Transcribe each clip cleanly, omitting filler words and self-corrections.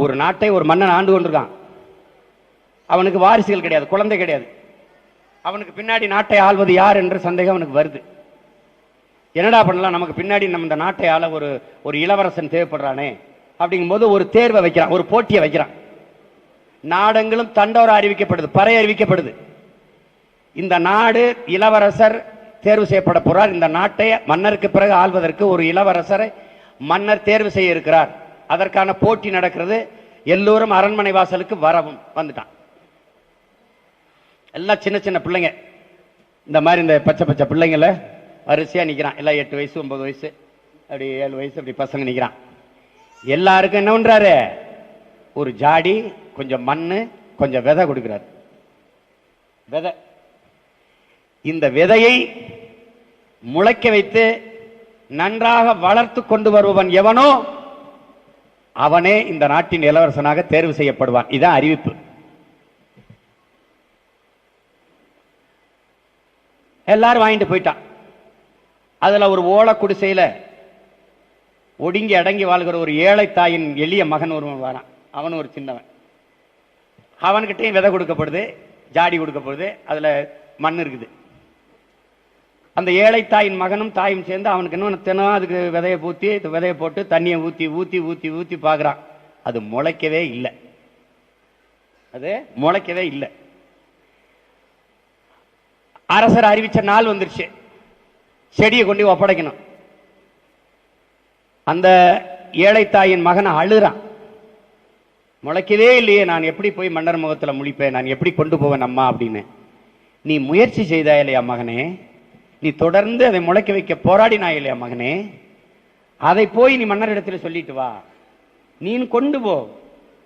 ஒரு நாட்டை ஒரு மன்னன் ஆண்டு கொண்டிருக்கான். அவனுக்கு வாரிசுகள் கிடையாது, குழந்தை கிடையாது. அவனுக்கு பின்னாடி நாட்டை ஆள்வது யார் என்ற சந்தேகம் அவனுக்கு வருது. என்னடா பண்ணலாம், நமக்கு பின்னாடி நம்ம இந்த நாட்டை ஆள ஒரு இளவரசன் தேவைப்படுறானே அப்படிங்கும்போது ஒரு தேர்வை வைக்கிறான், ஒரு போட்டியை வைக்கிறான். நாடெங்கிலும் தண்டோரா அறிவிக்கப்படுது, பறை அறிவிக்கப்படுது. இந்த நாடு இளவரசர் தேர்வு செய்யப்பட போறார். இந்த நாட்டை மன்னருக்கு பிறகு ஆள்வதற்கு ஒரு இளவரசரை மன்னர் தேர்வு செய்ய இருக்கிறார். அதற்கான போட்டி நடக்கிறது. எல்லோரும் அரண்மனை வாசலுக்கு வரவும் வந்துட்டான். எல்லாம் சின்ன சின்ன பிள்ளைங்க, இந்த மாதிரி இந்த பச்சை பச்சை பிள்ளைங்கள வரிசையா நிக்கிறான். எல்லாம் 8 வயசு 9 வயசு அப்படி 7 வயசு அப்படி பசங்க நிக்கிறான். எல்லாருக்கும் என்ன பண்றாரு, ஒரு ஜாடி, கொஞ்சம் மண்ணு, கொஞ்சம் விதை கொடுக்கிறார். விதை. இந்த விதையை முளைக்க வைத்து நன்றாக வளர்த்து கொண்டு வருபவன் எவனோ அவனே இந்த நாட்டின் இளவரசனாக தேர்வு செய்யப்படுவான். இதான் அறிவிப்பு. எல்லாரும் வாங்கிட்டு போயிட்டான். அதுல ஒரு ஓலை குடிசையில ஒடுங்கி அடங்கி வாழ்கிற ஒரு ஏழை தாயின் எளிய மகன் ஒருவன் வரான். அவன் ஒரு சின்னவன். அவன்கிட்டையும் விதை கொடுக்கப்படுது, ஜாடி கொடுக்கப்படுது, அதுல மண் இருக்குது. அந்த ஏழை தாயின் மகனும் தாயும் சேர்ந்து அவனுக்கு இன்னும் தினம் அதுக்கு விதையை பூத்தி விதையை போட்டு தண்ணியை ஊத்தி ஊத்தி ஊத்தி ஊத்தி பார்க்கறான். அது முளைக்கவே இல்லை. அது முளைக்கவே இல்லை. அரசர் அறிவிச்ச நாள் வந்துருச்சு, செடியை கொண்டு ஒப்படைக்கணும். அந்த ஏழை தாயின் மகன் அழுறான். முளைக்கவே இல்லையே, நான் எப்படி போய் மன்னர் முகத்தில் முழிப்பேன், நான் எப்படி கொண்டு போவேன் அம்மா அப்படின்னு. நீ முயற்சி செய்தா இல்லையா மகனே, நீ தொடர்ந்து அதை முளைக்க வைக்க போராடினா இல்லையா மகனே, அதை போய் நீ மன்னர் இடத்துல சொல்லிட்டு வா, நீ கொண்டு போ,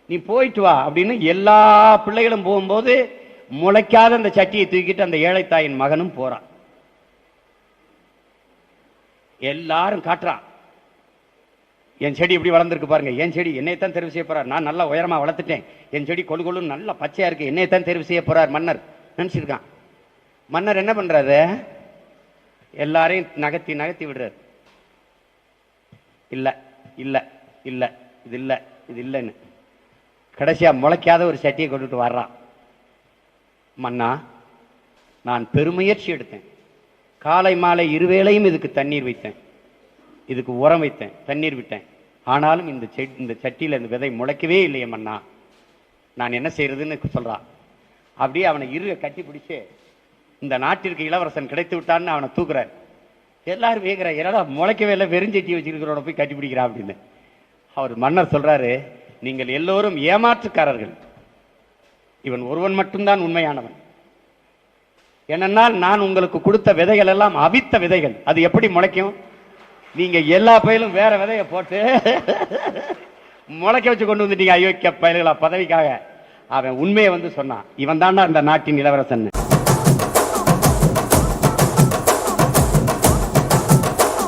நீ போயிட்டு வா அப்படின்னு எல்லா பிள்ளைகளும் போகும்போது முளைக்காத அந்த சட்டியை தூக்கிட்டு அந்த ஏழை தாயின் மகனும் போறான். எல்லாரும் காட்டுறான், என் செடி எப்படி வளர்ந்துருக்கு பாருங்க, என் செடி என்னைத்தான் தெரிவு செய்ய போறார், நான் நல்லா உயரமா வளர்த்துட்டேன், என் செடி கொழு கொழுன்னு நல்லா பச்சையா இருக்கு, என்னைத்தான் தெரிவு செய்ய போறார் மன்னர் நினைச்சிருக்கான். மன்னர் என்ன பண்றாரு, எல்லாரையும் நகர்த்தி நகர்த்தி விடுறாரு. இல்ல இல்ல இல்ல இது இல்ல இது இல்லைன்னு கடைசியா முளைக்காத ஒரு சட்டியை கொண்டுட்டு வர்றான். மன்னா, நான் பெருமுயற்சி எடுத்தேன், காலை மாலை இருவேளையும் இதுக்கு தண்ணீர் வைத்தேன், இதுக்கு உரம் வைத்தேன், தண்ணீர் விட்டேன், ஆனாலும் இந்த சட்டியில இந்த விதை முளைக்கவே இல்லையே மன்னா, நான் என்ன செய்யறதுன்னு சொல்றான். அப்படியே அவனை கட்டி பிடிச்சு இந்த நாட்டிற்கு இளவரசன் கிடைத்து விட்டான்னு அவனை தூக்குறாரு. எல்லாரும் வேகிற, என்னடா முளைக்கவே இல்லை, வெறுஞ்சட்டி வச்சிருக்கிறோட போய் கட்டி பிடிக்கிறா அப்படின்னு. அவர் மன்னர் சொல்றாரு, நீங்கள் எல்லோரும் ஏமாற்றுக்காரர்கள், இவன் ஒருவன் மட்டும்தான் உண்மையானவன். ஏனென்றால் நான் உங்களுக்கு கொடுத்த விதைகள் எல்லாம் அவித்த விதைகள், அது எப்படி முளைக்கும், நீங்க எல்லா பயிலும் வேற விதைய போட்டு முளைக்க வச்சு கொண்டு வந்துட்டீங்க அயோக்கிய பயல்களா பதவிக்காக. அவன் உண்மையை சொன்னான், இவன் தான்டா இந்த நாட்டின் இளவரசன்.